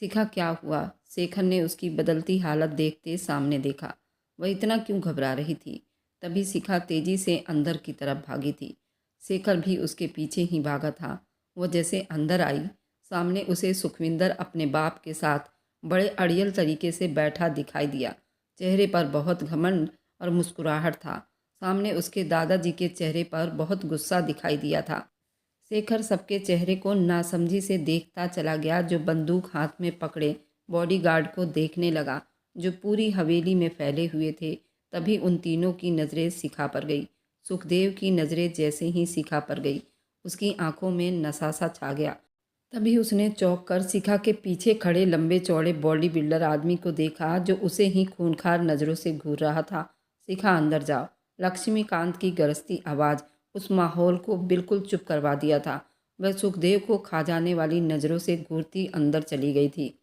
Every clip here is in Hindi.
शिखा क्या हुआ? शेखर ने उसकी बदलती हालत देखते सामने देखा। वह इतना क्यों घबरा रही थी? तभी शिखा तेजी से अंदर की तरफ भागी थी। शेखर भी उसके पीछे ही भागा था। वह जैसे अंदर आई, सामने उसे सुखविंदर अपने बाप के साथ बड़े अड़ियल तरीके से बैठा दिखाई दिया। चेहरे पर बहुत घमंड और मुस्कुराहट था। सामने उसके दादाजी के चेहरे पर बहुत गुस्सा दिखाई दिया था। शेखर सबके चेहरे को नासमझी से देखता चला गया, जो बंदूक हाथ में पकड़े बॉडीगार्ड को देखने लगा, जो पूरी हवेली में फैले हुए थे। तभी उन तीनों की नज़रें शिखा पर गई। सुखदेव की नज़रें जैसे ही शिखा पर गई, उसकी आंखों में नशा सा छा गया। तभी उसने चौंक कर शिखा के पीछे खड़े लंबे चौड़े बॉडी बिल्डर आदमी को देखा, जो उसे ही खूंखार नज़रों से घूर रहा था। शिखा, अंदर जाओ। लक्ष्मीकांत की गरजती आवाज़ उस माहौल को बिल्कुल चुप करवा दिया था। वह सुखदेव को खा जाने वाली नज़रों से घूरती अंदर चली गई थी।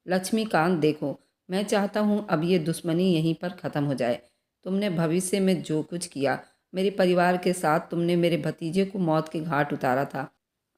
लक्ष्मीकांत, देखो, मैं चाहता हूँ अब ये दुश्मनी यहीं पर ख़त्म हो जाए। तुमने भविष्य में जो कुछ किया, मेरे परिवार के साथ तुमने मेरे भतीजे को मौत के घाट उतारा था।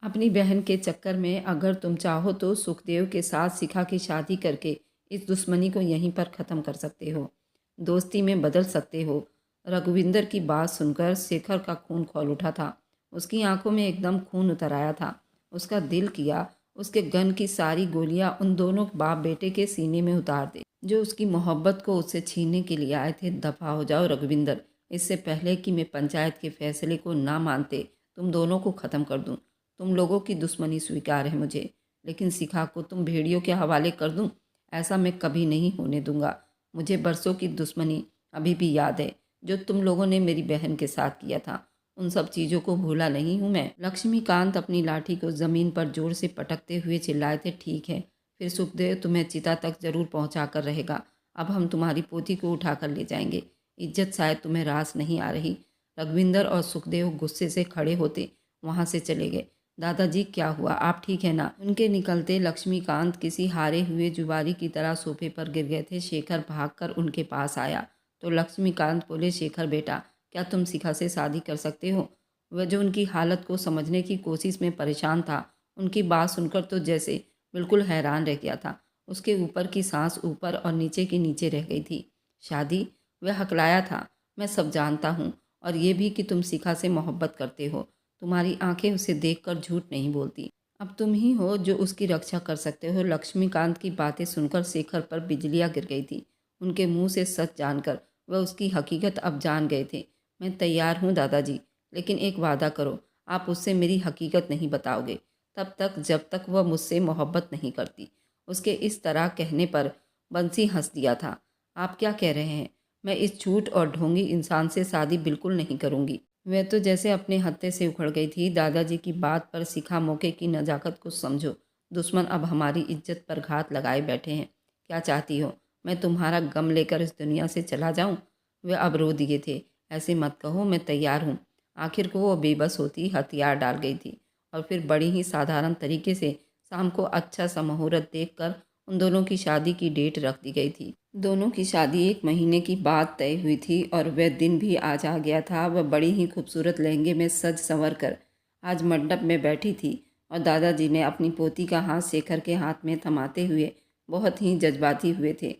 अपनी बहन के चक्कर में अगर तुम चाहो तो सुखदेव के साथ शिखा की शादी करके इस दुश्मनी को यहीं पर ख़त्म कर सकते हो, दोस्ती में बदल सकते हो। रघुविंदर की बात सुनकर शेखर का खून खौल उठा था। उसकी आंखों में एकदम खून उतर आया था। उसका दिल किया उसके गन की सारी गोलियां उन दोनों बाप बेटे के सीने में उतार दे, जो उसकी मोहब्बत को उससे छीनने के लिए आए थे। दफा हो जाओ रघुविंदर, इससे पहले कि मैं पंचायत के फैसले को ना मानते तुम दोनों को ख़त्म कर दूं। तुम लोगों की दुश्मनी स्वीकार है मुझे, लेकिन शिखा को तुम भेड़ियों के हवाले कर दूं, ऐसा मैं कभी नहीं होने दूंगा। मुझे बरसों की दुश्मनी अभी भी याद है, जो तुम लोगों ने मेरी बहन के साथ किया था। उन सब चीज़ों को भूला नहीं हूँ मैं। लक्ष्मीकांत अपनी लाठी को ज़मीन पर जोर से पटकते हुए चिल्लाए थे। ठीक है, फिर सुखदेव तुम्हें चिता तक जरूर पहुँचा कर रहेगा। अब हम तुम्हारी पोती को उठा कर ले जाएंगे। इज्जत शायद तुम्हें रास नहीं आ रही। रघविंदर और सुखदेव गुस्से से खड़े होते वहाँ से चले गए। दादाजी, क्या हुआ? आप ठीक है ना? उनके निकलते लक्ष्मीकांत किसी हारे हुए जुआरी की तरह सोफे पर गिर गए थे। शेखर भागकर उनके पास आया तो लक्ष्मीकांत बोले, शेखर बेटा, क्या तुम शिखा से शादी कर सकते हो? वह जो उनकी हालत को समझने की कोशिश में परेशान था, उनकी बात सुनकर तो जैसे बिल्कुल हैरान रह गया था। उसके ऊपर की सांस ऊपर और नीचे की नीचे रह गई थी। शादी? वह हकलाया था। मैं सब जानता हूँ, और ये भी कि तुम शिखा से मोहब्बत करते हो। तुम्हारी आंखें उसे देखकर झूठ नहीं बोलती। अब तुम ही हो जो उसकी रक्षा कर सकते हो। लक्ष्मीकांत की बातें सुनकर शेखर पर बिजलियां गिर गई थी। उनके मुंह से सच जानकर वह उसकी हकीकत अब जान गए थे। मैं तैयार हूँ दादाजी, लेकिन एक वादा करो, आप उससे मेरी हकीकत नहीं बताओगे तब तक जब तक वह मुझसे मोहब्बत नहीं करती। उसके इस तरह कहने पर बंसी हंस दिया था। आप क्या कह रहे हैं? मैं इस झूठ और ढोंगी इंसान से शादी बिल्कुल नहीं करूँगी। वह तो जैसे अपने हत्थे से उखड़ गई थी। दादाजी की बात पर शिखा, मौके की नज़ाकत को समझो। दुश्मन अब हमारी इज्जत पर घात लगाए बैठे हैं। क्या चाहती हो, मैं तुम्हारा गम लेकर इस दुनिया से चला जाऊं? वे अब रो दिए थे। ऐसे मत कहो, मैं तैयार हूँ। आखिर को वो बेबस होती हथियार डाल गई थी, और फिर बड़ी ही साधारण तरीके से शाम को अच्छा सा मुहूर्त देखकर उन दोनों की शादी की डेट रख दी गई थी। दोनों की शादी 1 महीने की बाद तय हुई थी, और वह दिन भी आज आ गया था। वह बड़ी ही खूबसूरत लहंगे में सज संवर कर आज मंडप में बैठी थी, और दादाजी ने अपनी पोती का हाथ शेखर के हाथ में थमाते हुए बहुत ही जज्बाती हुए थे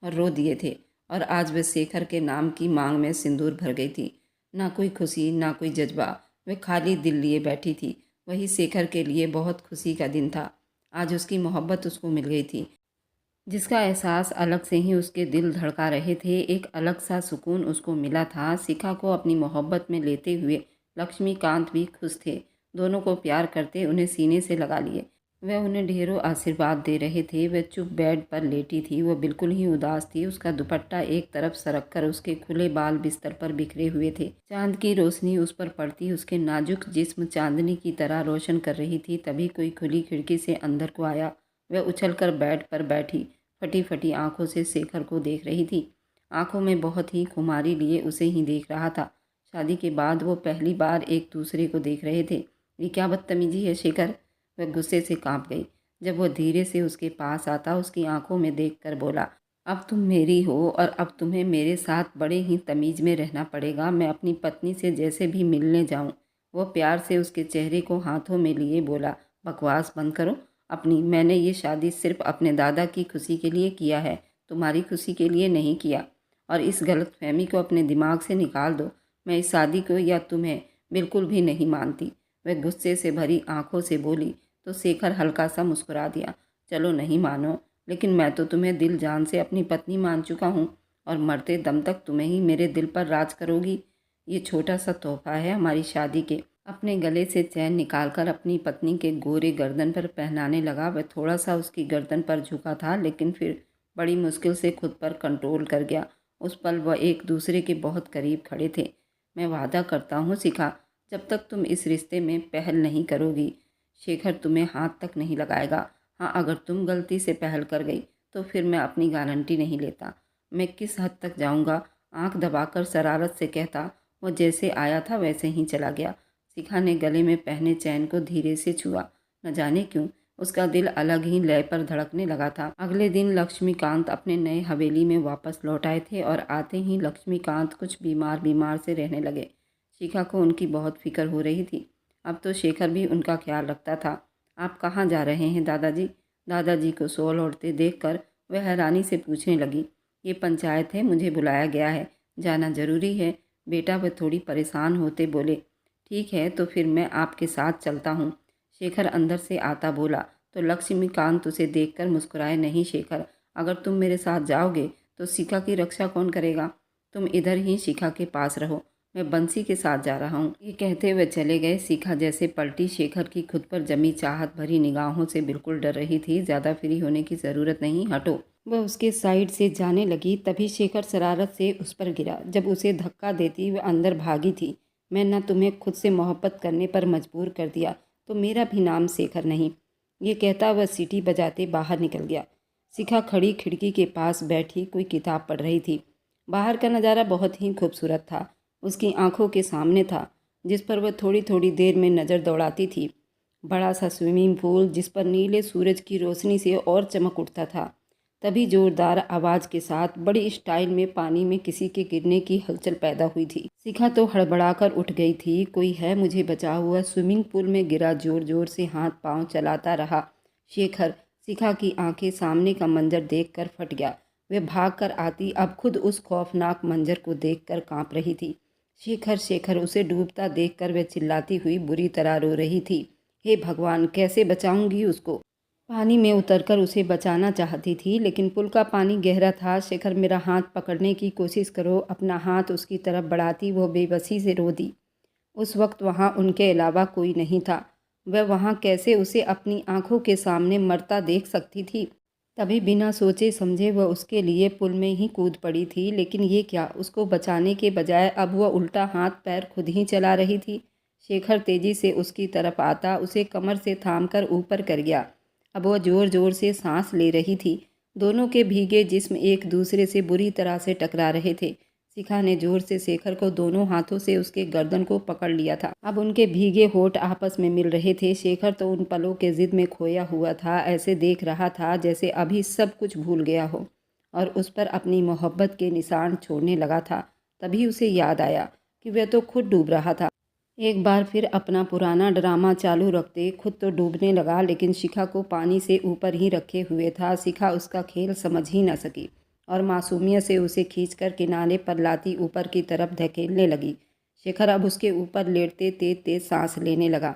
और रो दिए थे। और आज वह शेखर के नाम की मांग में सिंदूर भर गई थी। ना कोई खुशी, ना कोई जज्बा। वह खाली दिल लिए बैठी थी। वही शेखर के लिए बहुत खुशी का दिन था। आज उसकी मोहब्बत उसको मिल गई थी, जिसका एहसास अलग से ही उसके दिल धड़का रहे थे। एक अलग सा सुकून उसको मिला था। शिखा को अपनी मोहब्बत में लेते हुए लक्ष्मीकांत भी खुश थे। दोनों को प्यार करते उन्हें सीने से लगा लिए। वह उन्हें ढेरों आशीर्वाद दे रहे थे। वह चुप बेड पर लेटी थी। वह बिल्कुल ही उदास थी। उसका दुपट्टा एक तरफ सरक कर उसके खुले बाल बिस्तर पर बिखरे हुए थे। चांद की रोशनी उस पर पड़ती उसके नाजुक जिस्म चांदनी की तरह रोशन कर रही थी। तभी कोई खुली खिड़की से अंदर को आया। वह उछलकर बेड पर बैठी फटी फटी आंखों से शेखर को देख रही थी। आंखों में बहुत ही खुमारी लिए उसे ही देख रहा था। शादी के बाद वो पहली बार एक दूसरे को देख रहे थे। ये क्या बदतमीजी है शेखर? वह गुस्से से कांप गई। जब वह धीरे से उसके पास आता, उसकी आंखों में देखकर बोला, अब तुम मेरी हो, और अब तुम्हें मेरे साथ बड़े ही तमीज में रहना पड़ेगा। मैं अपनी पत्नी से जैसे भी मिलने जाऊं। वह प्यार से उसके चेहरे को हाथों में लिए बोला, बकवास बंद करो अपनी। मैंने ये शादी सिर्फ अपने दादा की खुशी के लिए किया है, तुम्हारी खुशी के लिए नहीं किया। और इस गलतफहमी को अपने दिमाग से निकाल दो। मैं इस शादी को या तुम्हें बिल्कुल भी नहीं मानती। वह गुस्से से भरी आंखों से बोली तो शेखर हल्का सा मुस्कुरा दिया। चलो नहीं मानो, लेकिन मैं तो तुम्हें दिल जान से अपनी पत्नी मान चुका हूँ और मरते दम तक तुम्हें ही मेरे दिल पर राज करोगी। ये छोटा सा तोहफा है हमारी शादी के। अपने गले से चैन निकालकर अपनी पत्नी के गोरे गर्दन पर पहनाने लगा। वह थोड़ा सा उसकी गर्दन पर झुका था, लेकिन फिर बड़ी मुश्किल से खुद पर कंट्रोल कर गया। उस पल वह एक दूसरे के बहुत करीब खड़े थे। मैं वादा करता हूँ शिखा, जब तक तुम इस रिश्ते में पहल नहीं करोगी, शेखर तुम्हें हाथ तक नहीं लगाएगा। हाँ, अगर तुम गलती से पहल कर गई तो फिर मैं अपनी गारंटी नहीं लेता। मैं किस हद तक जाऊँगा? आंख दबाकर शरारत से कहता। वो जैसे आया था वैसे ही चला गया। शिखा ने गले में पहने चैन को धीरे से छुआ। न जाने क्यों उसका दिल अलग ही लय पर धड़कने लगा था। अगले दिन लक्ष्मीकांत अपने नए हवेली में वापस लौट आए थे और आते ही लक्ष्मीकांत कुछ बीमार बीमार से रहने लगे। शिखा को उनकी बहुत फिक्र हो रही थी। अब तो शेखर भी उनका ख्याल रखता था। आप कहाँ जा रहे हैं दादाजी? दादाजी को सो लौटते देखकर वह हैरानी से पूछने लगी। ये पंचायत है, मुझे बुलाया गया है, जाना जरूरी है। बेटा वह थोड़ी परेशान होते बोले। ठीक है, तो फिर मैं आपके साथ चलता हूँ। शेखर अंदर से आता बोला तो लक्ष्मीकांत उसे देखकर मुस्कुराए। नहीं शेखर, अगर तुम मेरे साथ जाओगे तो शिखा की रक्षा कौन करेगा? तुम इधर ही शिखा के पास रहो, मैं बंसी के साथ जा रहा हूँ। ये कहते हुए चले गए। शिखा जैसे पलटी। शेखर की खुद पर जमी चाहत भरी निगाहों से बिल्कुल डर रही थी। ज़्यादा फ्री होने की ज़रूरत नहीं, हटो। वह उसके साइड से जाने लगी, तभी शेखर शरारत से उस पर गिरा। जब उसे धक्का देती वह अंदर भागी थी। मैं न तुम्हें खुद से मोहब्बत करने पर मजबूर कर दिया तो मेरा भी नाम शेखर नहीं। ये कहता वह सीटी बजाते बाहर निकल गया। शिखा खड़ी खिड़की के पास बैठी कोई किताब पढ़ रही थी। बाहर का नज़ारा बहुत ही खूबसूरत था। उसकी आंखों के सामने था, जिस पर वह थोड़ी थोड़ी देर में नज़र दौड़ाती थी। बड़ा सा स्विमिंग पूल जिस पर नीले सूरज की रोशनी से और चमक उठता था। तभी जोरदार आवाज़ के साथ बड़ी स्टाइल में पानी में किसी के गिरने की हलचल पैदा हुई थी। शिखा तो हड़बड़ाकर उठ गई थी। कोई है, मुझे बचा हुआ। स्विमिंग पूल में गिरा, जोर जोर से हाथ पांव चलाता रहा शेखर। शिखा की आंखें सामने का मंजर देखकर फट गया। वह भाग कर आती अब खुद उस खौफनाक मंजर को देखकर कांप रही थी। शेखर शेखर, उसे डूबता देखकर वह चिल्लाती हुई बुरी तरह रो रही थी। हे भगवान, कैसे बचाऊंगी उसको? पानी में उतरकर उसे बचाना चाहती थी, लेकिन पुल का पानी गहरा था। शेखर, मेरा हाथ पकड़ने की कोशिश करो। अपना हाथ उसकी तरफ बढ़ाती वो बेबसी से रो दी। उस वक्त वहाँ उनके अलावा कोई नहीं था। वह वहाँ कैसे उसे अपनी आंखों के सामने मरता देख सकती थी? तभी बिना सोचे समझे वह उसके लिए पुल में ही कूद पड़ी थी। लेकिन ये क्या, उसको बचाने के बजाय अब वह उल्टा हाथ पैर खुद ही चला रही थी। शेखर तेजी से उसकी तरफ आता उसे कमर से थामकर ऊपर कर गया। अब वह जोर जोर से सांस ले रही थी। दोनों के भीगे जिस्म एक दूसरे से बुरी तरह से टकरा रहे थे। शिखा ने जोर से शेखर को दोनों हाथों से उसके गर्दन को पकड़ लिया था। अब उनके भीगे होठ आपस में मिल रहे थे। शेखर तो उन पलों के जिद में खोया हुआ था। ऐसे देख रहा था जैसे अभी सब कुछ भूल गया हो और उस पर अपनी मोहब्बत के निशान छोड़ने लगा था। तभी उसे याद आया कि वह तो खुद डूब रहा था। एक बार फिर अपना पुराना ड्रामा चालू रखते खुद तो डूबने लगा, लेकिन शिखा को पानी से ऊपर ही रखे हुए था। शिखा उसका खेल समझ ही न सकी और मासूमियत से उसे खींचकर किनारे पर लाती ऊपर की तरफ धकेलने लगी। शेखर अब उसके ऊपर लेटते तेज तेज सांस लेने लगा।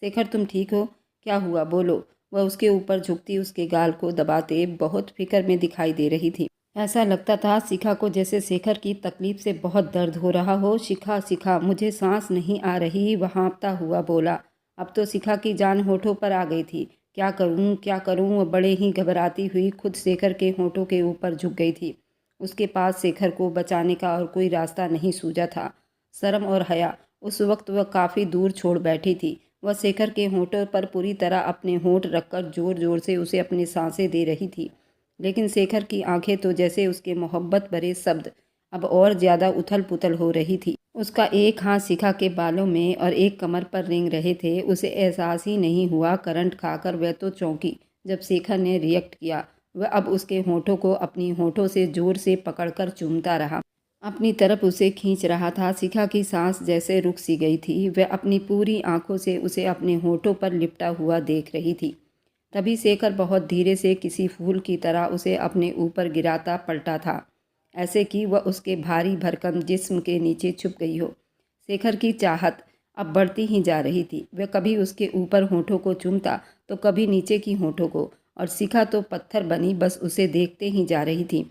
शेखर, तुम ठीक हो? क्या हुआ, बोलो। वह उसके ऊपर झुकती उसके गाल को दबाते बहुत फिक्र में दिखाई दे रही थी। ऐसा लगता था शिखा को जैसे शेखर की तकलीफ से बहुत दर्द हो रहा हो। शिखा शिखा, मुझे सांस नहीं आ रही, वह हाँफता हुआ बोला। अब तो शिखा की जान होठों पर आ गई थी। क्या करूं क्या करूं, वह बड़े ही घबराती हुई खुद शेखर के होठों के ऊपर झुक गई थी। उसके पास शेखर को बचाने का और कोई रास्ता नहीं सूझा था। शर्म और हया उस वक्त वह काफ़ी दूर छोड़ बैठी थी। वह शेखर के होठों पर पूरी तरह अपने होठ रखकर जोर जोर से उसे अपनी सांसें दे रही थी। लेकिन शेखर की आंखें तो जैसे उसके मोहब्बत भरे शब्द अब और ज़्यादा उथल पुथल हो रही थी। उसका एक हाथ शिखा के बालों में और एक कमर पर रेंग रहे थे। उसे एहसास ही नहीं हुआ करंट खाकर वह तो चौंकी जब शेखर ने रिएक्ट किया। वह अब उसके होठों को अपनी होठों से जोर से पकड़कर चूमता रहा, अपनी तरफ उसे खींच रहा था। शिखा की सांस जैसे रुक सी गई थी। वह अपनी पूरी आंखों से उसे अपने होठों पर लिपटा हुआ देख रही थी। तभी शेखर बहुत धीरे से किसी फूल की तरह उसे अपने ऊपर गिराता पलटा था, ऐसे कि वह उसके भारी भरकम जिस्म के नीचे छुप गई हो। शेखर की चाहत अब बढ़ती ही जा रही थी। वह कभी उसके ऊपर होठों को चूमता तो कभी नीचे की होठों को, और शिखा तो पत्थर बनी बस उसे देखते ही जा रही थी।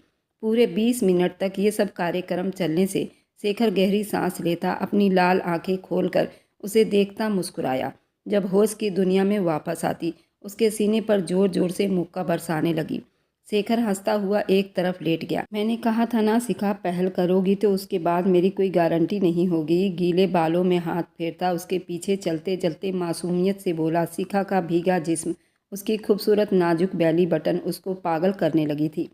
पूरे 20 मिनट तक ये सब कार्यक्रम चलने से शेखर गहरी सांस लेता, अपनी लाल आंखें खोलकर उसे देखता मुस्कुराया। जब होश की दुनिया में वापस आती, उसके सीने पर जोर जोर से मुक्का बरसाने लगी। शेखर हंसता हुआ एक तरफ लेट गया। मैंने कहा था ना शिखा, पहल करोगी तो उसके बाद मेरी कोई गारंटी नहीं होगी। गीले बालों में हाथ फेरता उसके पीछे चलते चलते मासूमियत से बोला। शिखा का भीगा जिस्म, उसकी खूबसूरत नाजुक बैली बटन उसको पागल करने लगी थी,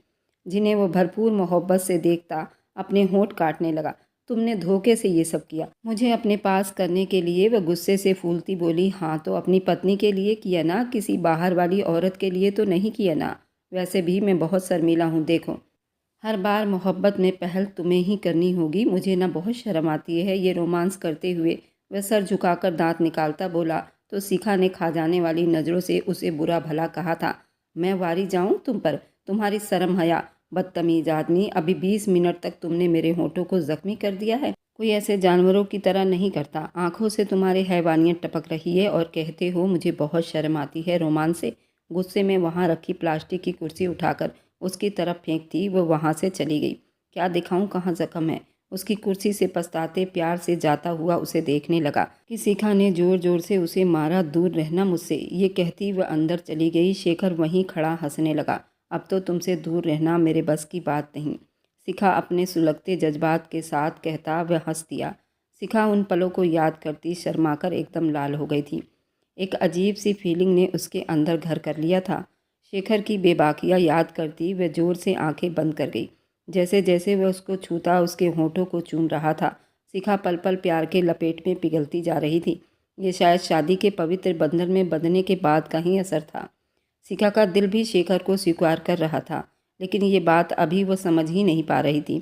जिन्हें वो भरपूर मोहब्बत से देखता अपने होंठ काटने लगा। तुमने धोखे से ये सब किया मुझे अपने पास करने के लिए। वह गुस्से से फूलती बोली। हाँ तो अपनी पत्नी के लिए किया ना, किसी बाहर वाली औरत के लिए तो नहीं किया ना। वैसे भी मैं बहुत शर्मीला हूँ। देखो, हर बार मोहब्बत में पहल तुम्हें ही करनी होगी। मुझे ना बहुत शर्म आती है। ये रोमांस करते हुए वह सर झुकाकर दांत निकालता बोला तो शिखा ने खा जाने वाली नज़रों से उसे बुरा भला कहा था। मैं वारी जाऊँ तुम पर? तुम्हारी शर्म हया, बदतमीज आदमी। अभी 20 मिनट तक तुमने मेरे होठों को जख्मी कर दिया है। कोई ऐसे जानवरों की तरह नहीं करता। आंखों से तुम्हारे हैवानियत टपक रही है और कहते हो मुझे बहुत शर्म आती है रोमांस से। गुस्से में वहाँ रखी प्लास्टिक की कुर्सी उठाकर उसकी तरफ फेंकती वो वहाँ से चली गई। क्या दिखाऊं कहाँ जख्म है? उसकी कुर्सी से पछताते प्यार से जाता हुआ उसे देखने लगा कि शिखा ने जोर जोर से उसे मारा। दूर रहना मुझसे, ये कहती वह अंदर चली गई। शेखर वहीं खड़ा हंसने लगा। अब तो तुमसे दूर रहना मेरे बस की बात नहीं, शिखा अपने सुलगते जज्बात के साथ कहता। वह हंस दिया। शिखा उन पलों को याद करती शर्माकर एकदम लाल हो गई थी। एक अजीब सी फीलिंग ने उसके अंदर घर कर लिया था। शेखर की बेबाकियाँ याद करती वह जोर से आंखें बंद कर गई। जैसे जैसे वह उसको छूता उसके होठों को चूम रहा था। शिखा पल पल प्यार के लपेट में पिघलती जा रही थी। ये शायद शादी के पवित्र बंधन में बंधने के बाद का ही असर था। शिखा का दिल भी शेखर को स्वीकार कर रहा था, लेकिन ये बात अभी वो समझ ही नहीं पा रही थी।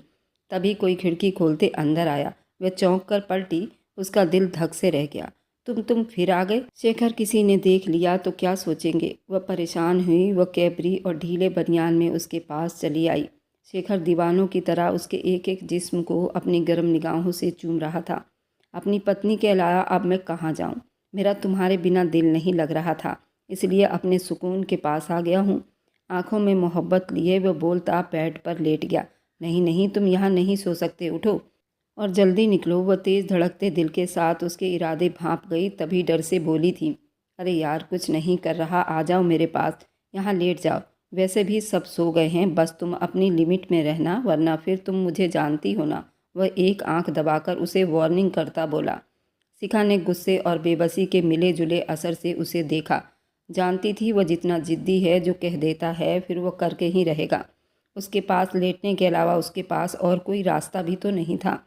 तभी कोई खिड़की खोलते अंदर आया। वह चौंक कर पलटी। उसका दिल धक से रह गया। तुम फिर आ गए? शेखर, किसी ने देख लिया तो क्या सोचेंगे? वह परेशान हुई। वह कैबरी और ढीले बनियान में उसके पास चली आई। शेखर दीवानों की तरह उसके एक एक जिस्म को अपनी गर्म निगाहों से चूम रहा था। अपनी पत्नी के अलावा अब मैं कहाँ जाऊँ? मेरा तुम्हारे बिना दिल नहीं लग रहा था, इसलिए अपने सुकून के पास आ गया हूँ। आंखों में मोहब्बत लिए वह बोलता बेड पर लेट गया। नहीं नहीं, तुम यहाँ नहीं सो सकते, उठो और जल्दी निकलो। वह तेज़ धड़कते दिल के साथ उसके इरादे भांप गई। तभी डर से बोली थी, अरे यार कुछ नहीं कर रहा, आ जाओ मेरे पास, यहाँ लेट जाओ। वैसे भी सब सो गए हैं, बस तुम अपनी लिमिट में रहना, वरना फिर तुम मुझे जानती हो ना। वह एक आंख दबाकर उसे वार्निंग करता बोला। शिखा ने गुस्से और बेबसी के मिले जुले असर से उसे देखा। जानती थी वह जितना जिद्दी है, जो कह देता है फिर वह करके ही रहेगा। उसके पास लेटने के अलावा उसके पास और कोई रास्ता भी तो नहीं था।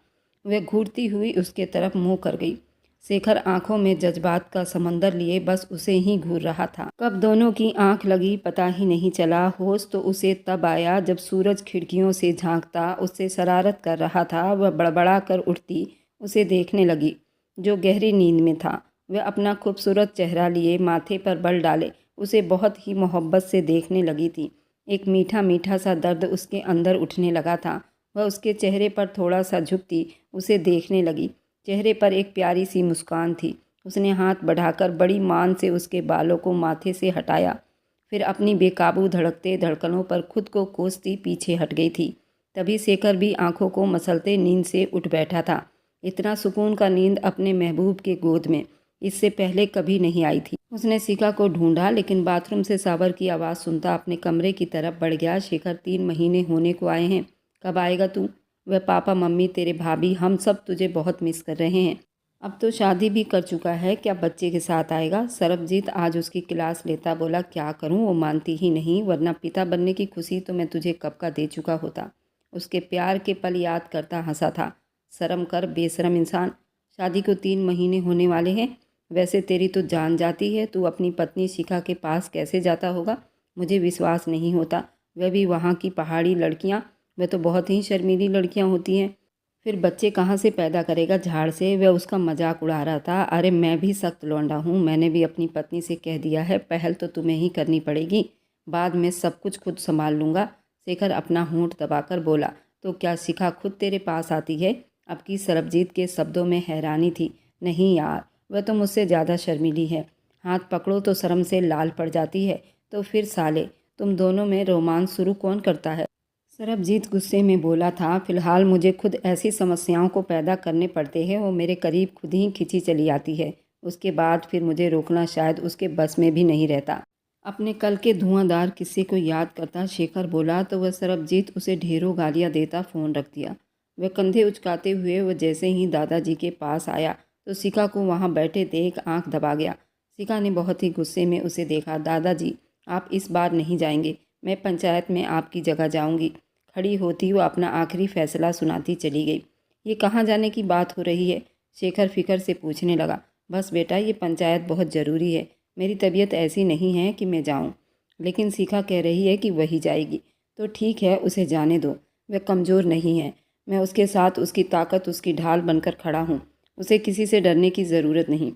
वह घूरती हुई उसके तरफ मुंह कर गई। शेखर आंखों में जज्बात का समंदर लिए बस उसे ही घूर रहा था। कब दोनों की आंख लगी पता ही नहीं चला। होश तो उसे तब आया जब सूरज खिड़कियों से झांकता उससे शरारत कर रहा था। वह बड़बड़ा कर उठती उसे देखने लगी, जो गहरी नींद में था। वह अपना खूबसूरत चेहरा लिए माथे पर बल डाले उसे बहुत ही मोहब्बत से देखने लगी थी। एक मीठा मीठा सा दर्द उसके अंदर उठने लगा था। वह उसके चेहरे पर थोड़ा सा झुकती उसे देखने लगी। चेहरे पर एक प्यारी सी मुस्कान थी। उसने हाथ बढ़ाकर बड़ी मान से उसके बालों को माथे से हटाया, फिर अपनी बेकाबू धड़कते धड़कनों पर खुद को कोसती पीछे हट गई थी। तभी शेखर भी आंखों को मसलते नींद से उठ बैठा था। इतना सुकून का नींद अपने महबूब के गोद में इससे पहले कभी नहीं आई थी। उसने शिखा को ढूंढा, लेकिन बाथरूम से सावर की आवाज़ सुनता अपने कमरे की तरफ बढ़ गया। शेखर, 3 महीने होने को आए हैं, कब आएगा तू? वह पापा मम्मी तेरे भाभी हम सब तुझे बहुत मिस कर रहे हैं। अब तो शादी भी कर चुका है, क्या बच्चे के साथ आएगा? सरबजीत आज उसकी क्लास लेता बोला। क्या करूं, वो मानती ही नहीं, वरना पिता बनने की खुशी तो मैं तुझे कब का दे चुका होता। उसके प्यार के पल याद करता हंसा था। शर्म कर बेशरम इंसान, शादी को 3 महीने होने वाले हैं। वैसे तेरी तो जान जाती है, तू अपनी पत्नी शिखा के पास कैसे जाता होगा? मुझे विश्वास नहीं होता। वह भी वहाँ की पहाड़ी लड़कियाँ, वह तो बहुत ही शर्मीली लड़कियाँ होती हैं। फिर बच्चे कहाँ से पैदा करेगा झाड़ से। वह उसका मजाक उड़ा रहा था। अरे मैं भी सख्त लौंडा हूँ, मैंने भी अपनी पत्नी से कह दिया है पहल तो तुम्हें ही करनी पड़ेगी, बाद में सब कुछ खुद संभाल लूँगा। शेखर अपना होंठ दबाकर बोला। तो क्या शिखा खुद तेरे पास आती है? अब की सरबजीत के शब्दों में हैरानी थी। नहीं यार, वह तो मुझसे ज़्यादा शर्मीली है, हाथ पकड़ो तो शर्म से लाल पड़ जाती है। तो फिर साले तुम दोनों में रोमांस शुरू कौन करता है? सरबजीत गुस्से में बोला था। फिलहाल मुझे खुद ऐसी समस्याओं को पैदा करने पड़ते हैं, वो मेरे करीब खुद ही खिंची चली आती है। उसके बाद फिर मुझे रोकना शायद उसके बस में भी नहीं रहता। अपने कल के धुआंधार किस्से को याद करता शेखर बोला तो वह सरबजीत उसे ढेरों गालियां देता फ़ोन रख दिया। वह कंधे उचकाते हुए वह जैसे ही दादाजी के पास आया तो शिखा को वहाँ बैठे देख आंख दबा गया। शिखा ने बहुत ही गुस्से में उसे देखा। दादाजी, आप इस बार नहीं जाएंगे, मैं पंचायत में आपकी जगह जाऊंगी। खड़ी होती वो अपना आखिरी फैसला सुनाती चली गई। ये कहाँ जाने की बात हो रही है? शेखर फिकर से पूछने लगा। बस बेटा, ये पंचायत बहुत ज़रूरी है, मेरी तबीयत ऐसी नहीं है कि मैं जाऊं, लेकिन शिखा कह रही है कि वही जाएगी। तो ठीक है, उसे जाने दो, वह कमज़ोर नहीं है, मैं उसके साथ उसकी ताकत उसकी ढाल बनकर खड़ा हूँ, उसे किसी से डरने की ज़रूरत नहीं।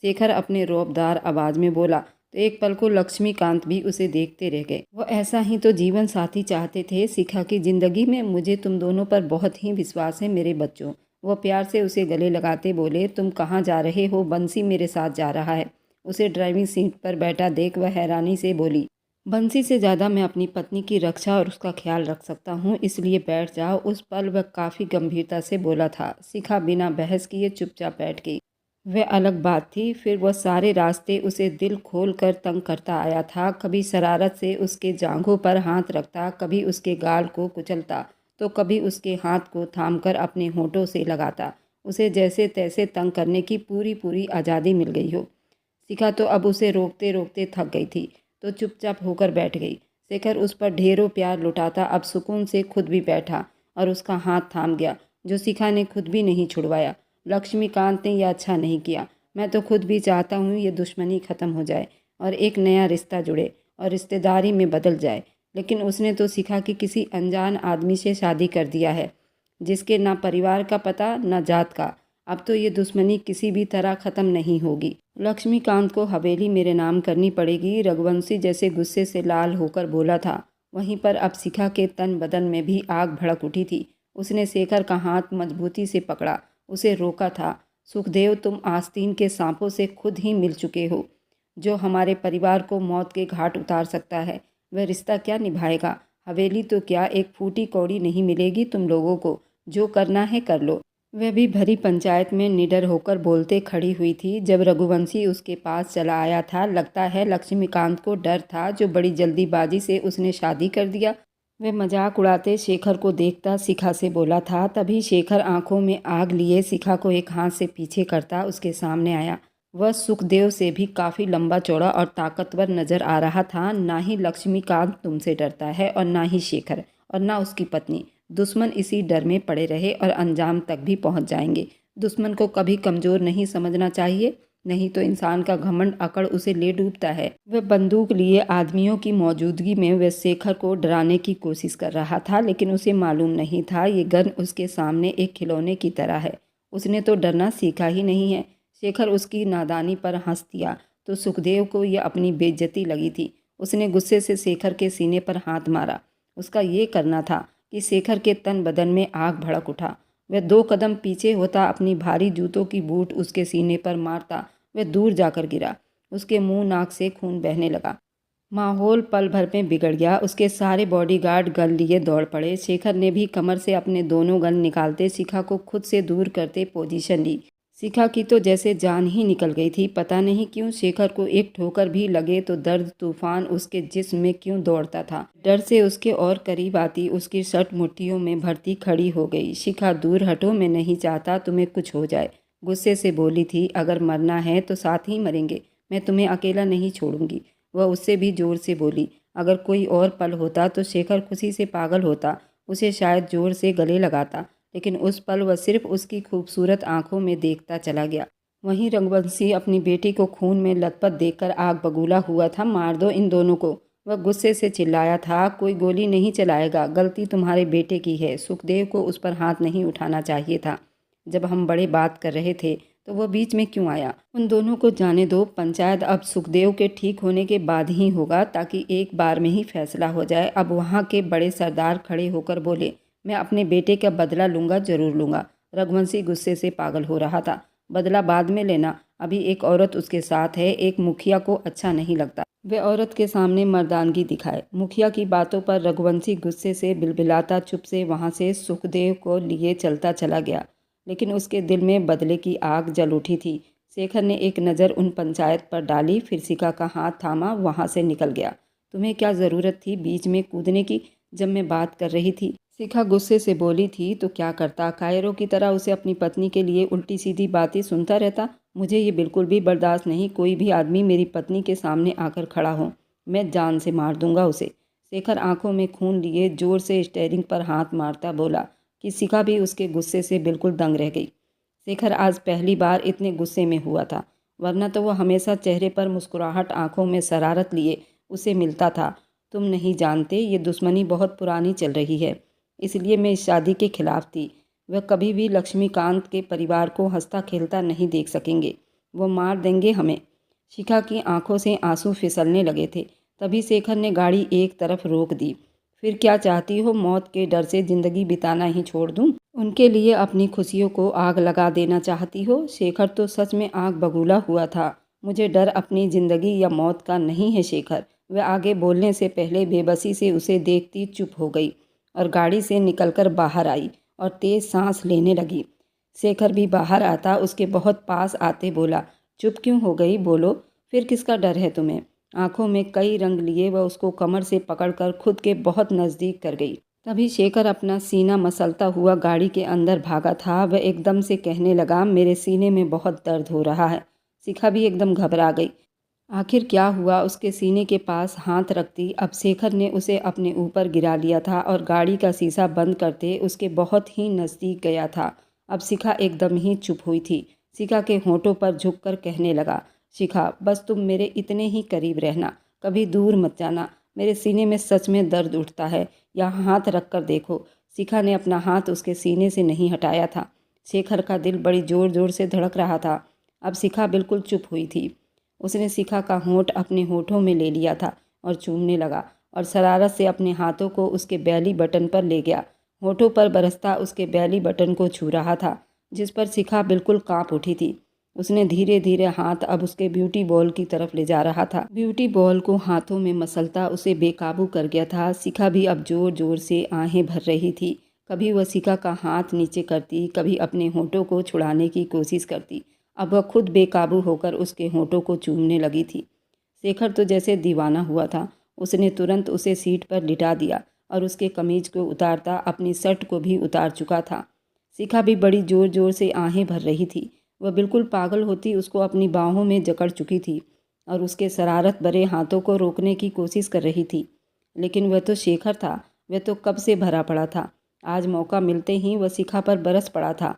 शेखर अपने रौबदार आवाज़ में बोला तो एक पल को लक्ष्मीकांत भी उसे देखते रह गए। वो ऐसा ही तो जीवन साथी चाहते थे शिखा की ज़िंदगी में। मुझे तुम दोनों पर बहुत ही विश्वास है मेरे बच्चों। वो प्यार से उसे गले लगाते बोले। तुम कहाँ जा रहे हो? बंसी मेरे साथ जा रहा है। उसे ड्राइविंग सीट पर बैठा देख वह हैरानी से बोली। बंसी से ज़्यादा मैं अपनी पत्नी की रक्षा और उसका ख्याल रख सकता हूँ, इसलिए बैठ जाओ। उस पल वह काफ़ी गंभीरता से बोला था। शिखा बिना बहस किए चुपचाप बैठ गई। वह अलग बात थी, फिर वह सारे रास्ते उसे दिल खोल कर तंग करता आया था। कभी शरारत से उसके जांघों पर हाथ रखता, कभी उसके गाल को कुचलता, तो कभी उसके हाथ को थामकर अपने होठों से लगाता। उसे जैसे तैसे तंग करने की पूरी पूरी आज़ादी मिल गई हो। शिखा तो अब उसे रोकते रोकते थक गई थी, तो चुपचाप होकर बैठ गई। शेखर उस पर ढेरों प्यार लुटाता अब सुकून से खुद भी बैठा और उसका हाथ थाम गया, जो शिखा ने खुद भी नहीं छुड़वाया। लक्ष्मीकांत ने यह अच्छा नहीं किया। मैं तो खुद भी चाहता हूँ ये दुश्मनी ख़त्म हो जाए और एक नया रिश्ता जुड़े और रिश्तेदारी में बदल जाए, लेकिन उसने तो शिखा की किसी अनजान आदमी से शादी कर दिया है, जिसके ना परिवार का पता ना जात का। अब तो ये दुश्मनी किसी भी तरह ख़त्म नहीं होगी। लक्ष्मीकांत को हवेली मेरे नाम करनी पड़ेगी, रघुवंशी जैसे गुस्से से लाल होकर बोला था। वहीं पर अब शिखा के तन बदन में भी आग भड़क उठी थी। उसने शेखर का हाथ मजबूती से पकड़ा, उसे रोका था। सुखदेव, तुम आस्तीन के सांपों से खुद ही मिल चुके हो। जो हमारे परिवार को मौत के घाट उतार सकता है, वह रिश्ता क्या निभाएगा? हवेली तो क्या, एक फूटी कौड़ी नहीं मिलेगी तुम लोगों को। जो करना है कर लो। वह भी भरी पंचायत में निडर होकर बोलते खड़ी हुई थी जब रघुवंशी उसके पास चला आया था। लगता है लक्ष्मीकांत को डर था, जो बड़ी जल्दीबाजी से उसने शादी कर दिया। वह मजाक उड़ाते शेखर को देखता शिखा से बोला था। तभी शेखर आंखों में आग लिए शिखा को एक हाथ से पीछे करता उसके सामने आया। वह सुखदेव से भी काफ़ी लंबा चौड़ा और ताकतवर नजर आ रहा था। ना ही लक्ष्मीकांत तुमसे डरता है और ना ही शेखर और ना उसकी पत्नी। दुश्मन इसी डर में पड़े रहे और अंजाम तक भी पहुंच जाएंगे। दुश्मन को कभी कमज़ोर नहीं समझना चाहिए, नहीं तो इंसान का घमंड अकड़ उसे ले डूबता है। वह बंदूक लिए आदमियों की मौजूदगी में वह शेखर को डराने की कोशिश कर रहा था, लेकिन उसे मालूम नहीं था ये गन उसके सामने एक खिलौने की तरह है। उसने तो डरना सीखा ही नहीं है। शेखर उसकी नादानी पर हंस दिया तो सुखदेव को यह अपनी बेइज्जती लगी थी। उसने गुस्से से शेखर के सीने पर हाथ मारा। उसका ये करना था कि शेखर के तन बदन में आग भड़क उठा। वह 2 कदम पीछे होता, अपनी भारी जूतों की बूट उसके सीने पर मारता। वह दूर जाकर गिरा। उसके मुंह नाक से खून बहने लगा। माहौल पल भर में बिगड़ गया। उसके सारे बॉडीगार्ड गन लिए दौड़ पड़े। शेखर ने भी कमर से अपने दोनों गन निकालते शिखा को खुद से दूर करते पोजीशन ली। शिखा की तो जैसे जान ही निकल गई थी। पता नहीं क्यों शेखर को एक ठोकर भी लगे तो दर्द तूफान उसके जिस्म में क्यों दौड़ता था। डर से उसके और करीब आती उसकी शर्ट मुट्ठियों में भरती खड़ी हो गई। शिखा, दूर हटो, मैं नहीं चाहता तुम्हें कुछ हो जाए। गुस्से से बोली थी। अगर मरना है तो साथ ही मरेंगे, मैं तुम्हें अकेला नहीं छोड़ूंगी। वह उससे भी जोर से बोली। अगर कोई और पल होता तो शेखर खुशी से पागल होता, उसे शायद जोर से गले लगाता, लेकिन उस पल वह सिर्फ उसकी खूबसूरत आंखों में देखता चला गया। वहीं रघुवंशी अपनी बेटी को खून में लथपथ देखकर आग बबूला हुआ था। मार दो इन दोनों को, वह गुस्से से चिल्लाया था, कोई गोली नहीं चलाएगा, गलती तुम्हारे बेटे की है। सुखदेव को उस पर हाथ नहीं उठाना चाहिए था। जब हम बड़े बात कर रहे थे तो वह बीच में क्यों आया? उन दोनों को जाने दो, पंचायत अब सुखदेव के ठीक होने के बाद ही होगा, ताकि एक बार में ही फैसला हो जाए। अब वहाँ के बड़े सरदार खड़े होकर बोले, मैं अपने बेटे का बदला लूँगा, जरूर लूँगा। रघुवंशी गुस्से से पागल हो रहा था। बदला बाद में लेना, अभी एक औरत उसके साथ है, एक मुखिया को अच्छा नहीं लगता वे औरत के सामने मर्दानगी दिखाए। मुखिया की बातों पर रघुवंशी गुस्से से बिलबिलाता चुप से वहाँ से सुखदेव को लिए चलता चला गया, लेकिन उसके दिल में बदले की आग जल उठी थी। शेखर ने एक नज़र उन पंचायत पर डाली, फिर शिखा का हाथ थामा, वहाँ से निकल गया। तुम्हें क्या ज़रूरत थी बीच में कूदने की, जब मैं बात कर रही थी? शिखा गुस्से से बोली थी। तो क्या करता, कायरों की तरह उसे अपनी पत्नी के लिए उल्टी सीधी बातें सुनता रहता? मुझे ये बिल्कुल भी बर्दाश्त नहीं, कोई भी आदमी मेरी पत्नी के सामने आकर खड़ा हो, मैं जान से मार दूंगा उसे। शेखर आंखों में खून लिए जोर से स्टीयरिंग पर हाथ मारता बोला कि शिखा भी उसके गुस्से से बिल्कुल दंग रह गई। शेखर आज पहली बार इतने गुस्से में हुआ था, वरना तो वह हमेशा चेहरे पर मुस्कुराहट, आंखों में शरारत लिए उसे मिलता था। तुम नहीं जानते, ये दुश्मनी बहुत पुरानी चल रही है, इसलिए मैं इस शादी के खिलाफ थी। वह कभी भी लक्ष्मीकांत के परिवार को हंसता खेलता नहीं देख सकेंगे, वो मार देंगे हमें। शिखा की आंखों से आंसू फिसलने लगे थे। तभी शेखर ने गाड़ी एक तरफ रोक दी। फिर क्या चाहती हो, मौत के डर से ज़िंदगी बिताना ही छोड़ दूं? उनके लिए अपनी खुशियों को आग लगा देना चाहती हो? शेखर तो सच में आग बबूला हुआ था। मुझे डर अपनी ज़िंदगी या मौत का नहीं है शेखर। वह आगे बोलने से पहले बेबसी से उसे देखती चुप हो गई और गाड़ी से निकलकर बाहर आई और तेज़ सांस लेने लगी। शेखर भी बाहर आता उसके बहुत पास आते बोला, चुप क्यों हो गई, बोलो, फिर किसका डर है तुम्हें? आंखों में कई रंग लिए वह उसको कमर से पकड़कर खुद के बहुत नज़दीक कर गई। तभी शेखर अपना सीना मसलता हुआ गाड़ी के अंदर भागा था। वह एकदम से कहने लगा, मेरे सीने में बहुत दर्द हो रहा है। शिखा भी एकदम घबरा गई। आखिर क्या हुआ? उसके सीने के पास हाथ रखती अब शेखर ने उसे अपने ऊपर गिरा लिया था और गाड़ी का शीशा बंद करते उसके बहुत ही नज़दीक गया था। अब शिखा एकदम ही चुप हुई थी। शिखा के होंठों पर झुककर कहने लगा, शिखा बस तुम मेरे इतने ही करीब रहना, कभी दूर मत जाना। मेरे सीने में सच में दर्द उठता है, यहाँ हाथ रख कर देखो। शिखा ने अपना हाथ उसके सीने से नहीं हटाया था। शेखर का दिल बड़ी ज़ोर ज़ोर से धड़क रहा था। अब शिखा बिल्कुल चुप हुई थी। उसने शिखा का होंठ अपने होठों में ले लिया था और चूमने लगा और शरारत से अपने हाथों को उसके बैली बटन पर ले गया। होठों पर बरसता उसके बैली बटन को छू रहा था, जिस पर शिखा बिल्कुल कांप उठी थी। उसने धीरे धीरे हाथ अब उसके ब्यूटी बॉल की तरफ ले जा रहा था। ब्यूटी बॉल को हाथों में मसलता उसे बेकाबू कर गया था। शिखा भी अब जोर जोर से आहें भर रही थी। कभी वह शिखा का हाथ नीचे करती, कभी अपने होठों को छुड़ाने की कोशिश करती। अब वह खुद बेकाबू होकर उसके होठों को चूमने लगी थी। शेखर तो जैसे दीवाना हुआ था। उसने तुरंत उसे सीट पर लिटा दिया और उसके कमीज को उतारता अपनी शर्ट को भी उतार चुका था। शिखा भी बड़ी जोर जोर से आहें भर रही थी। वह बिल्कुल पागल होती उसको अपनी बाहों में जकड़ चुकी थी और उसके शरारत भरे हाथों को रोकने की कोशिश कर रही थी। लेकिन वह तो शेखर था, वह तो कब से भरा पड़ा था। आज मौका मिलते ही वह शिखा पर बरस पड़ा था।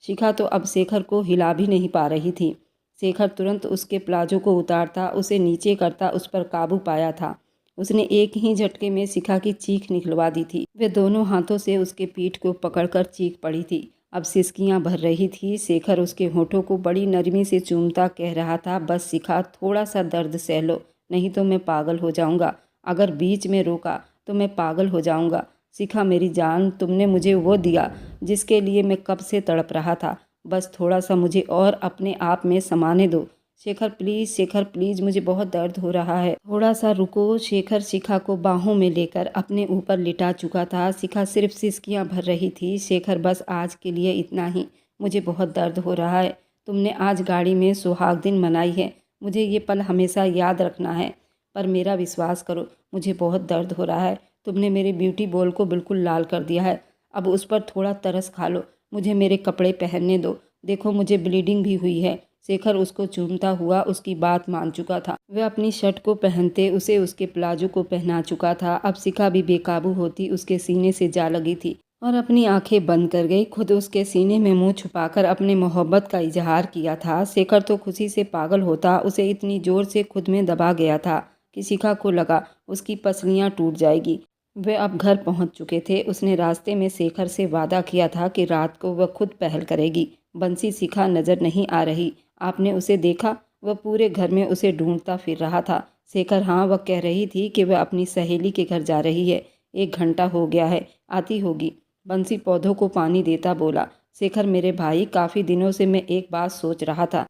शिखा तो अब शेखर को हिला भी नहीं पा रही थी। शेखर तुरंत उसके प्लाजो को उतारता, उसे नीचे करता उस पर काबू पाया था। उसने एक ही झटके में शिखा की चीख निकलवा दी थी। वे दोनों हाथों से उसके पीठ को पकड़कर चीख पड़ी थी। अब सिसकियां भर रही थी। शेखर उसके होठों को बड़ी नरमी से चूमता कह रहा था, बस शिखा थोड़ा सा दर्द सह लो, नहीं तो मैं पागल हो जाऊंगा। अगर बीच में रोका तो मैं पागल हो जाऊंगा। शिखा मेरी जान, तुमने मुझे वो दिया जिसके लिए मैं कब से तड़प रहा था। बस थोड़ा सा मुझे और अपने आप में समाने दो। शेखर प्लीज़, शेखर प्लीज़, मुझे बहुत दर्द हो रहा है, थोड़ा सा रुको। शेखर शिखा को बाहों में लेकर अपने ऊपर लिटा चुका था। शिखा सिर्फ सिसकियां भर रही थी। शेखर बस आज के लिए इतना ही, मुझे बहुत दर्द हो रहा है। तुमने आज गाड़ी में सुहाग दिन मनाई है, मुझे ये पल हमेशा याद रखना है। पर मेरा विश्वास करो, मुझे बहुत दर्द हो रहा है। तुमने मेरे ब्यूटी बॉल को बिल्कुल लाल कर दिया है। अब उस पर थोड़ा तरस खा लो। मुझे मेरे कपड़े पहनने दो, देखो मुझे ब्लीडिंग भी हुई है। शेखर उसको चूमता हुआ उसकी बात मान चुका था। वह अपनी शर्ट को पहनते उसे उसके प्लाजो को पहना चुका था। अब शिखा भी बेकाबू होती उसके सीने से जा लगी थी और अपनी आंखें बंद कर गई। खुद उसके सीने में मुंह छुपाकर अपने मोहब्बत का इजहार किया था। शेखर तो खुशी से पागल होता, उसे इतनी जोर से खुद में दबा गया था कि शिखा को लगा उसकी पसलियाँ टूट जाएगी। वे अब घर पहुंच चुके थे। उसने रास्ते में शेखर से वादा किया था कि रात को वह खुद पहल करेगी। बंसी शिखा नज़र नहीं आ रही। आपने उसे देखा? वह पूरे घर में उसे ढूंढता फिर रहा था। शेखर, हाँ, वह कह रही थी कि वह अपनी सहेली के घर जा रही है। 1 घंटा हो गया है, आती होगी। बंसी पौधों को पानी देता बोला। शेखर, मेरे भाई, काफ़ी दिनों से मैं एक बात सोच रहा था।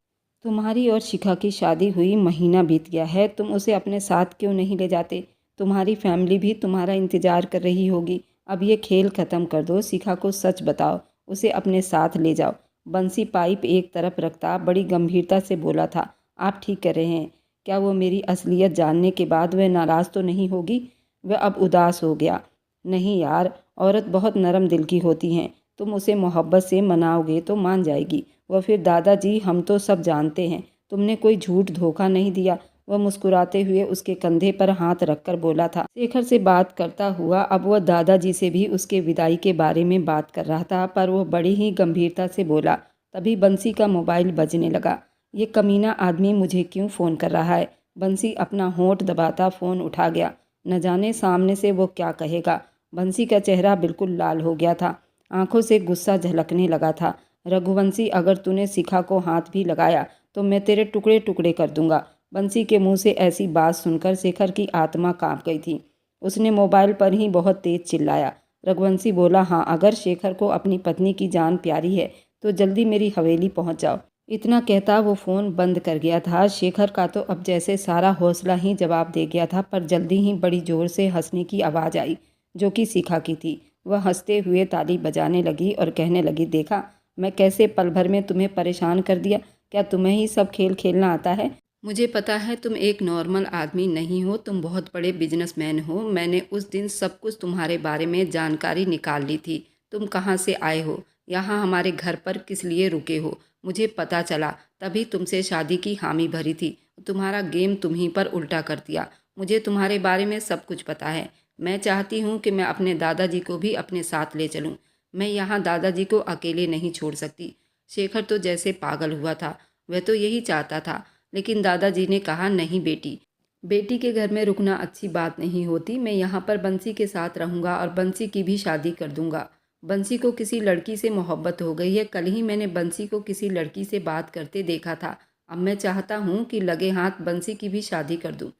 तुम्हारी और शिखा की शादी हुई महीना बीत गया है, तुम उसे अपने साथ क्यों नहीं ले जाते? तुम्हारी फैमिली भी तुम्हारा इंतजार कर रही होगी। अब ये खेल ख़त्म कर दो। शिखा को सच बताओ, उसे अपने साथ ले जाओ। बंसी पाइप एक तरफ रखता बड़ी गंभीरता से बोला था। आप ठीक कह रहे हैं। क्या वो मेरी असलियत जानने के बाद वह नाराज़ तो नहीं होगी? वह अब उदास हो गया। नहीं यार, औरत बहुत नरम दिल की होती हैं। तुम उसे मोहब्बत से मनाओगे तो मान जाएगी। वह फिर, दादाजी, हम तो सब जानते हैं, तुमने कोई झूठ धोखा नहीं दिया। वह मुस्कुराते हुए उसके कंधे पर हाथ रखकर बोला था। शेखर से बात करता हुआ अब वह दादाजी से भी उसके विदाई के बारे में बात कर रहा था, पर वह बड़ी ही गंभीरता से बोला। तभी बंसी का मोबाइल बजने लगा। ये कमीना आदमी मुझे क्यों फ़ोन कर रहा है? बंसी अपना होंठ दबाता फ़ोन उठा गया। न जाने सामने से वो क्या कहेगा। बंसी का चेहरा बिल्कुल लाल हो गया था, आंखों से गुस्सा झलकने लगा था। रघुवंशी, अगर तूने शिखा को हाथ भी लगाया तो मैं तेरे टुकड़े टुकड़े कर दूंगा। बंसी के मुंह से ऐसी बात सुनकर शेखर की आत्मा कांप गई थी। उसने मोबाइल पर ही बहुत तेज चिल्लाया। रघुवंशी बोला, हाँ, अगर शेखर को अपनी पत्नी की जान प्यारी है तो जल्दी मेरी हवेली पहुंच जाओ। इतना कहता वो फ़ोन बंद कर गया था। शेखर का तो अब जैसे सारा हौसला ही जवाब दे गया था, पर जल्दी ही बड़ी ज़ोर से हंसने की आवाज़ आई, जो कि शिखा की थी। वह हंसते हुए ताली बजाने लगी और कहने लगी, देखा मैं कैसे पल भर में तुम्हें परेशान कर दिया। क्या तुम्हें ही सब खेल खेलना आता है? मुझे पता है तुम एक नॉर्मल आदमी नहीं हो, तुम बहुत बड़े बिजनेसमैन हो। मैंने उस दिन सब कुछ तुम्हारे बारे में जानकारी निकाल ली थी। तुम कहाँ से आए हो, यहाँ हमारे घर पर किस लिए रुके हो, मुझे पता चला। तभी तुमसे शादी की हामी भरी थी। तुम्हारा गेम तुम ही पर उल्टा कर दिया। मुझे तुम्हारे बारे में सब कुछ पता है। मैं चाहती हूँ कि मैं अपने दादाजी को भी अपने साथ ले चलूँ। मैं यहाँ दादाजी को अकेले नहीं छोड़ सकती। शेखर तो जैसे पागल हुआ था। वह तो यही चाहता था, लेकिन दादाजी ने कहा, नहीं बेटी, बेटी के घर में रुकना अच्छी बात नहीं होती। मैं यहाँ पर बंसी के साथ रहूँगा और बंसी की भी शादी कर दूँगा। बंसी को किसी लड़की से मोहब्बत हो गई है। कल ही मैंने बंसी को किसी लड़की से बात करते देखा था। अब मैं चाहता हूँ कि लगे हाथ बंसी की भी शादी कर दूँ।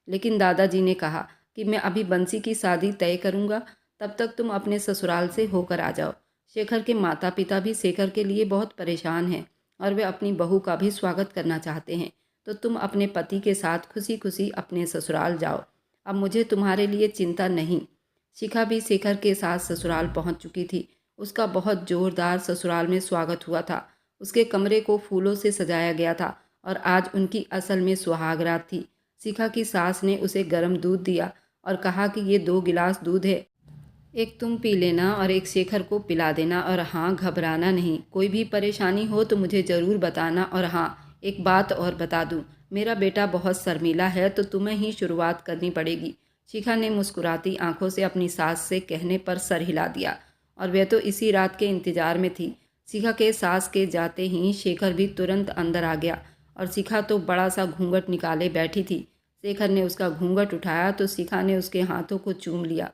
लेकिन दादाजी ने कहा कि मैं अभी बंसी की शादी तय करूँगा, तब तक तुम अपने ससुराल से होकर आ जाओ। शेखर के माता पिता भी शेखर के लिए बहुत परेशान हैं और वे अपनी बहू का भी स्वागत करना चाहते हैं। तो तुम अपने पति के साथ खुशी खुशी अपने ससुराल जाओ। अब मुझे तुम्हारे लिए चिंता नहीं। शिखा भी शेखर के साथ ससुराल पहुंच चुकी थी। उसका बहुत जोरदार ससुराल में स्वागत हुआ था। उसके कमरे को फूलों से सजाया गया था और आज उनकी असल में सुहागरात थी। शिखा की सास ने उसे गर्म दूध दिया और कहा कि ये 2 गिलास दूध है, एक तुम पी लेना और एक शेखर को पिला देना। और हाँ, घबराना नहीं। कोई भी परेशानी हो तो मुझे ज़रूर बताना। और हाँ, एक बात और बता दूँ, मेरा बेटा बहुत शर्मीला है, तो तुम्हें ही शुरुआत करनी पड़ेगी। शिखा ने मुस्कुराती आंखों से अपनी सास से कहने पर सर हिला दिया, और वह तो इसी रात के इंतजार में थी। शिखा के सास के जाते ही शेखर भी तुरंत अंदर आ गया और शिखा तो बड़ा सा घूंघट निकाले बैठी थी। शेखर ने उसका घूंघट उठाया तो शिखा ने उसके हाथों को चूम लिया।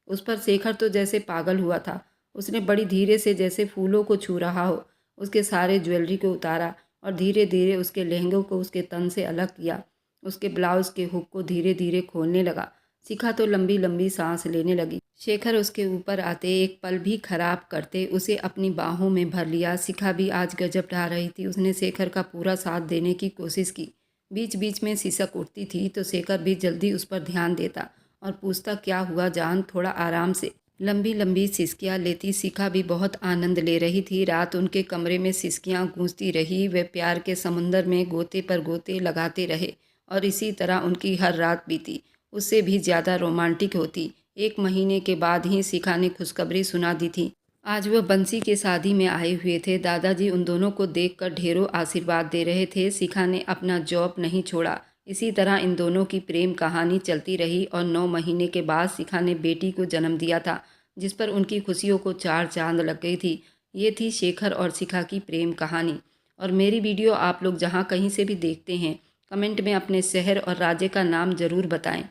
उस पर शेखर तो जैसे पागल हुआ था। उसने बड़ी धीरे से, जैसे फूलों को छू रहा हो, उसके सारे ज्वेलरी को उतारा और धीरे धीरे उसके लहंगे को उसके तन से अलग किया। उसके ब्लाउज के हुक को धीरे धीरे खोलने लगा। शिखा तो लंबी लंबी सांस लेने लगी। शेखर उसके ऊपर आते, एक पल भी खराब करते, उसे अपनी बाहों में भर लिया। शिखा भी आज गजब ढा रही थी। उसने शेखर का पूरा साथ देने की कोशिश की। बीच बीच में सिसक उठती थी तो शेखर भी जल्दी उस पर ध्यान देता और पूछता, क्या हुआ जान, थोड़ा आराम से। लंबी लंबी सिसकियाँ लेती शिखा भी बहुत आनंद ले रही थी। रात उनके कमरे में सिसकियाँ गूंजती रही। वे प्यार के समुंदर में गोते पर गोते लगाते रहे और इसी तरह उनकी हर रात बीती। उससे भी ज़्यादा रोमांटिक होती। 1 महीने के बाद ही शिखा ने खुशखबरी सुना दी थी। आज वह बंसी के शादी में आए हुए थे। दादाजी उन दोनों को देखकर ढेरों आशीर्वाद दे रहे थे। शिखा ने अपना जॉब नहीं छोड़ा। इसी तरह इन दोनों की प्रेम कहानी चलती रही और 9 महीने के बाद शिखा ने बेटी को जन्म दिया था, जिस पर उनकी खुशियों को 4 चांद लग गई थी। ये थी शेखर और शिखा की प्रेम कहानी। और मेरी वीडियो आप लोग जहाँ कहीं से भी देखते हैं, कमेंट में अपने शहर और राज्य का नाम ज़रूर बताएं।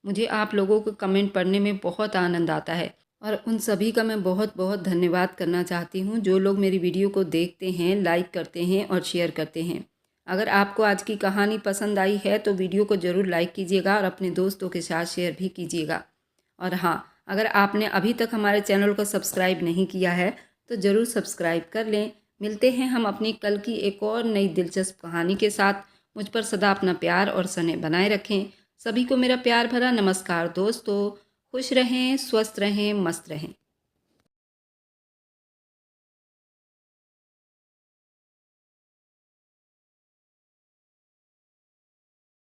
मुझे आप लोगों को कमेंट पढ़ने में बहुत आनंद आता है और उन सभी का मैं बहुत बहुत धन्यवाद करना चाहती हूँ जो लोग मेरी वीडियो को देखते हैं, लाइक करते हैं और शेयर करते हैं। अगर आपको आज की कहानी पसंद आई है तो वीडियो को ज़रूर लाइक कीजिएगा और अपने दोस्तों के साथ शेयर भी कीजिएगा। और हाँ, अगर आपने अभी तक हमारे चैनल को सब्सक्राइब नहीं किया है तो ज़रूर सब्सक्राइब कर लें। मिलते हैं हम अपनी कल की एक और नई दिलचस्प कहानी के साथ। मुझ पर सदा अपना प्यार और स्नेह बनाए रखें। सभी को मेरा प्यार भरा नमस्कार दोस्तों। खुश रहें, स्वस्थ रहें, मस्त रहें।